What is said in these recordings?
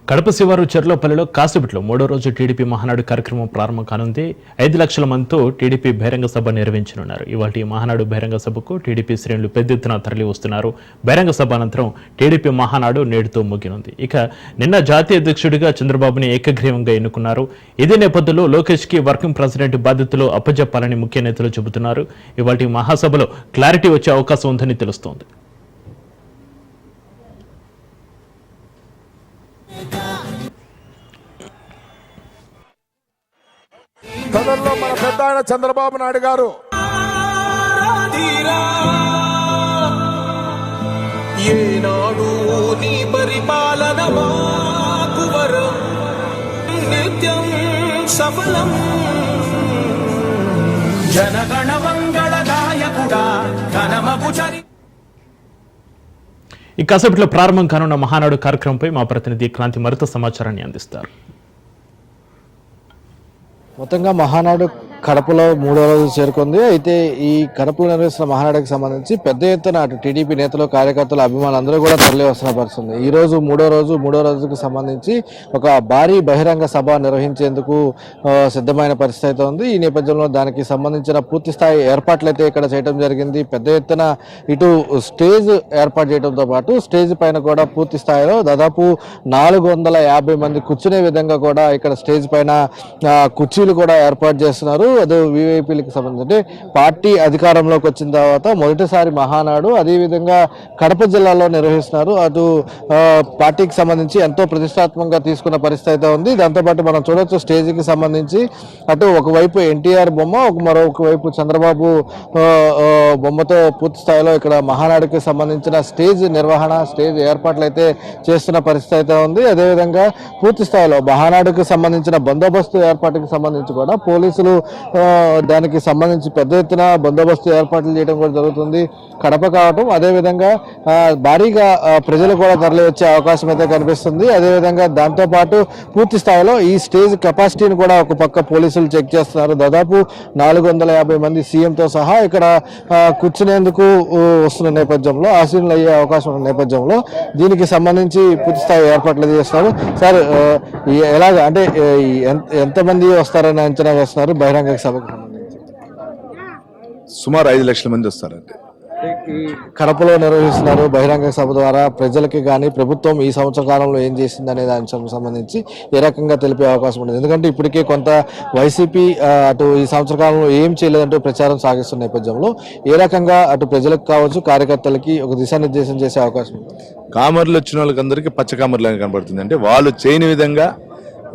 కడప శివారు చెర్లోపల్లిలో కాసేపట్లో మూడో రోజు టీడీపీ మహానాడు కార్యక్రమం ప్రారంభం కానుంది. 5 లక్షల మందితో టీడీపీ బహిరంగ సభ నిర్వహించనున్నారు. ఇవాళ మహానాడు బహిరంగ సభకు టీడీపీ శ్రేణులు పెద్ద ఎత్తున తరలి వస్తున్నారు. బహిరంగ సభ అనంతరం టీడీపీ మహానాడు నేడుతో ముగినుంది. ఇక నిన్న జాతీయ అధ్యక్షుడిగా చంద్రబాబుని ఏకగ్రీవంగా ఎన్నుకున్నారు. ఇదే నేపథ్యంలో లోకేష్ కి వర్కింగ్ ప్రెసిడెంట్ బాధ్యతలు అప్పజెప్పాలని ముఖ్య నేతలు చెబుతున్నారు. ఇవాళ మహాసభలో క్లారిటీ వచ్చే అవకాశం ఉందని తెలుస్తోంది. గతంలో మన పెద్ద ఆయన చంద్రబాబు నాయుడు గారు ఏనాడు నీ పరిపాలన మాకు వరం నిత్యం సఫలం జనగణ మంగళదాయకుడా ఘనమగు చరి. ఈ కాసేపట్లో ప్రారంభం కానున్న మహానాడు కార్యక్రమంపై మా ప్రతినిధి క్రాంతి మరింత సమాచారాన్ని అందిస్తారు. మొత్తంగా మహానాడు కడపలో మూడో రోజు చేరుకుంది. అయితే ఈ కడపలో నిర్వహిస్తున్న మహానాడుకి సంబంధించి పెద్ద ఎత్తున అటు టీడీపీ నేతలు, కార్యకర్తలు, అభిమానులు అందరూ కూడా తరలి వస్తున్న పరిస్థితుంది. ఈ రోజు మూడో రోజుకి సంబంధించి ఒక భారీ బహిరంగ సభ నిర్వహించేందుకు సిద్ధమైన పరిస్థితి అయితే ఉంది. ఈ నేపథ్యంలో దానికి సంబంధించిన పూర్తి స్థాయి ఏర్పాట్లు అయితే ఇక్కడ చేయడం జరిగింది. పెద్ద ఎత్తున ఇటు స్టేజ్ ఏర్పాటు చేయడంతో పాటు స్టేజ్ పైన కూడా పూర్తి స్థాయిలో దాదాపు 450 మంది కూర్చునే విధంగా కూడా ఇక్కడ స్టేజ్ పైన కుర్చీలు కూడా ఏర్పాటు చేస్తున్నారు. అదే విఐపీలకు సంబంధించి పార్టీ అధికారంలోకి వచ్చిన తర్వాత మొదటిసారి మహానాడు అదేవిధంగా కడప జిల్లాలో నిర్వహిస్తున్నారు. అటు పార్టీకి సంబంధించి ఎంతో ప్రతిష్టాత్మకంగా తీసుకున్న పరిస్థితి అయితే ఉంది. దాంతోపాటు మనం చూడొచ్చు స్టేజ్కి సంబంధించి అటు ఒకవైపు ఎన్టీఆర్ బొమ్మ, మరొక వైపు చంద్రబాబు బొమ్మతో పూర్తి స్థాయిలో ఇక్కడ మహానాడుకి సంబంధించిన స్టేజ్ నిర్వహణ, స్టేజ్ ఏర్పాట్లు అయితే చేస్తున్న పరిస్థితి అయితే ఉంది. అదేవిధంగా పూర్తి స్థాయిలో మహానాడుకి సంబంధించిన బందోబస్తు ఏర్పాటుకి సంబంధించి కూడా పోలీసులు దానికి సంబంధించి పెద్ద ఎత్తున బందోబస్తు ఏర్పాట్లు చేయడం కూడా జరుగుతుంది. కడప కావటం అదేవిధంగా భారీగా ప్రజలు కూడా తరలి వచ్చే అవకాశం అయితే కనిపిస్తుంది. అదేవిధంగా దాంతోపాటు పూర్తి స్థాయిలో ఈ స్టేజ్ కెపాసిటీని కూడా ఒక పక్క పోలీసులు చెక్ చేస్తున్నారు. దాదాపు 450 మంది సీఎంతో సహా ఇక్కడ కూర్చునేందుకు వస్తున్న నేపథ్యంలో, ఆశీనులు అయ్యే అవకాశం ఉన్న నేపథ్యంలో దీనికి సంబంధించి పూర్తి స్థాయి ఏర్పాట్లు చేస్తున్నారు. సార్, ఎలాగ అంటే ఎంతమంది వస్తారని అంచనా వేస్తున్నారు బహిరంగ సభకు సంబంధించి? సుమారు 5 లక్షల మంది వస్తారండి. ఈ కడపలో నిర్వహిస్తున్నారు బహిరంగ సభ ద్వారా ప్రజలకి కానీ ప్రభుత్వం ఈ సంవత్సర కాలంలో ఏం చేసింది అనే దానికి సంబంధించి ఏ రకంగా తెలిపే అవకాశం ఉంటుంది? ఎందుకంటే ఇప్పటికే కొంత వైసీపీ అటు ఈ సంవత్సర కాలంలో ఏం చేయలేదంటూ ప్రచారం సాగిస్తున్న నేపథ్యంలో ఏ రకంగా అటు ప్రజలకు కావచ్చు, కార్యకర్తలకి ఒక దిశానిర్దేశం చేసే అవకాశం ఉంటుంది? కామర్లు వచ్చిన వాళ్ళకి అందరికీ పచ్చ కామర్లు కనబడుతుంది. అంటే వాళ్ళు చేయని విధంగా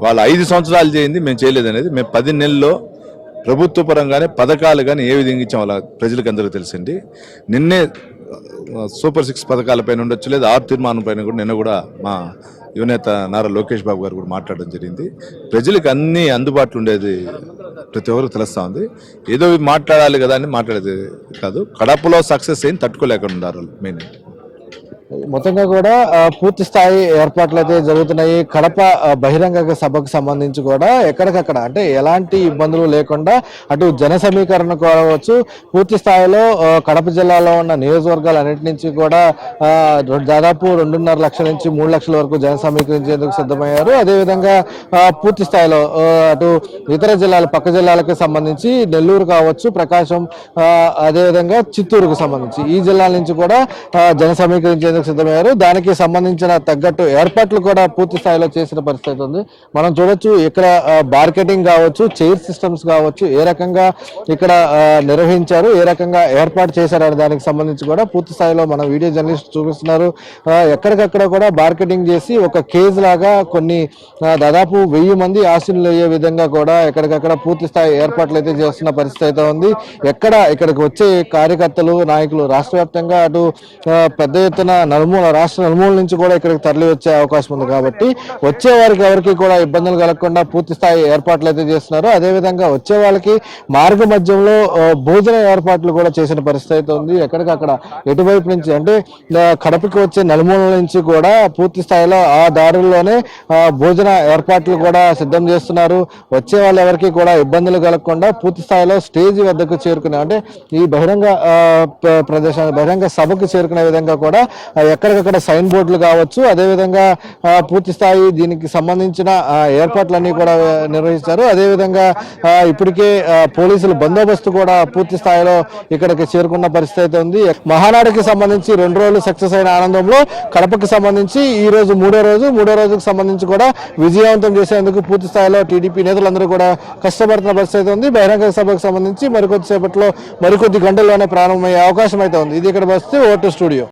వాళ్ళు 5 సంవత్సరాలు చేయింది మేము చేయలేదనేది, మేము 10 నెలల్లో ప్రభుత్వ పరంగానే పథకాలు కానీ ఏ విధంగా ఇచ్చాం వాళ్ళ ప్రజలకు అందరికీ తెలిసింది. నిన్నే సూపర్ 6 పథకాలపైన ఉండొచ్చు, లేదా 6 తీర్మానం పైన కూడా నిన్న కూడా మా యువనేత నారా లోకేష్ బాబు గారు కూడా మాట్లాడడం జరిగింది. ప్రజలకు అన్ని అందుబాటులో ఉండేది ప్రతి ఒక్కరికి తెలుస్తూ ఉంది. ఏదో మాట్లాడాలి కదా అని మాట్లాడేది కాదు. కడపలో సక్సెస్ ఏం తట్టుకోలేకుండా ఉన్నారు మెయిన్. మొత్తంగా కూడా పూర్తి స్థాయి ఏర్పాట్లు అయితే జరుగుతున్నాయి. కడప బహిరంగ సభకు సంబంధించి కూడా ఎక్కడికక్కడ అంటే ఎలాంటి ఇబ్బందులు లేకుండా అటు జన సమీకరణ కావచ్చు, పూర్తి స్థాయిలో కడప జిల్లాలో ఉన్న నియోజకవర్గాలన్నింటి నుంచి కూడా దాదాపు 2.5 లక్షల నుంచి 3 లక్షల వరకు జన సమీకరించేందుకు సిద్ధమయ్యారు. అదేవిధంగా పూర్తి స్థాయిలో అటు ఇతర జిల్లాలు, పక్క జిల్లాలకు సంబంధించి నెల్లూరు కావచ్చు, ప్రకాశం, అదేవిధంగా చిత్తూరుకు సంబంధించి ఈ జిల్లాల నుంచి కూడా జన సమీకరించేందుకు సిద్ధమయ్యారు. దానికి సంబంధించిన తగ్గట్టు ఏర్పాట్లు కూడా పూర్తి స్థాయిలో చేసిన పరిస్థితి ఉంది. మనం చూడొచ్చు ఇక్కడ మార్కెటింగ్ కావచ్చు, చైర్ సిస్టమ్స్ కావచ్చు, ఏ రకంగా ఇక్కడ నిర్వహించారు, ఏ రకంగా ఏర్పాటు చేశారనే దానికి సంబంధించి కూడా పూర్తి స్థాయిలో మన వీడియో జర్నలిస్ట్ చూపిస్తున్నారు. ఎక్కడికక్కడ కూడా మార్కెటింగ్ చేసి ఒక కేజ్ లాగా కొన్ని దాదాపు 1000 మంది ఆశీనులు అయ్యే విధంగా కూడా ఎక్కడికక్కడ పూర్తి స్థాయి ఏర్పాట్లు అయితే చేస్తున్న పరిస్థితి అయితే ఉంది. ఇక్కడికి వచ్చే కార్యకర్తలు, నాయకులు రాష్ట్ర వ్యాప్తంగా అటు పెద్ద ఎత్తున రాష్ట్ర నలుమూల నుంచి కూడా ఇక్కడికి తరలి వచ్చే అవకాశం ఉంది. కాబట్టి వచ్చే వారికి ఎవరికి కూడా ఇబ్బందులు కలగకుండా పూర్తి స్థాయి ఏర్పాట్లు అయితే చేస్తున్నారు. అదేవిధంగా వచ్చే వాళ్ళకి మార్గ మధ్యంలో భోజన ఏర్పాట్లు కూడా చేసిన పరిస్థితి అయితే ఉంది. ఎక్కడికక్కడ ఎటువైపు నుంచి అంటే కడపకి వచ్చే నలుమూల నుంచి కూడా పూర్తి స్థాయిలో ఆ దారుల్లోనే భోజన ఏర్పాట్లు కూడా సిద్ధం చేస్తున్నారు. వచ్చే వాళ్ళు ఎవరికి కూడా ఇబ్బందులు కలగకుండా పూర్తి స్థాయిలో స్టేజ్ వద్దకు చేరుకునే అంటే ఈ బహిరంగ ప్రదేశం, బహిరంగ సభకు చేరుకునే విధంగా కూడా ఎక్కడికక్కడ సైన్ బోర్డులు కావచ్చు, అదేవిధంగా పూర్తి స్థాయి దీనికి సంబంధించిన ఏర్పాట్లన్నీ కూడా నిర్వహిస్తారు. అదేవిధంగా ఇప్పటికే పోలీసులు బందోబస్తు కూడా పూర్తి స్థాయిలో ఇక్కడికి చేరుకున్న పరిస్థితి అయితే ఉంది. మహానాడుకి సంబంధించి 2 రోజులు సక్సెస్ అయిన ఆనందంలో కడపకి సంబంధించి ఈ రోజు మూడో రోజుకి సంబంధించి కూడా విజయవంతం చేసేందుకు పూర్తి స్థాయిలో టీడీపీ నేతలందరూ కూడా కష్టపడుతున్న పరిస్థితి ఉంది. బహిరంగ సభకు సంబంధించి మరికొద్ది సేపట్లో మరికొద్ది గంటల్లోనే ప్రారంభమయ్యే అవకాశం అయితే ఉంది. ఇది ఇక్కడ వస్తే ఓటు స్టూడియో.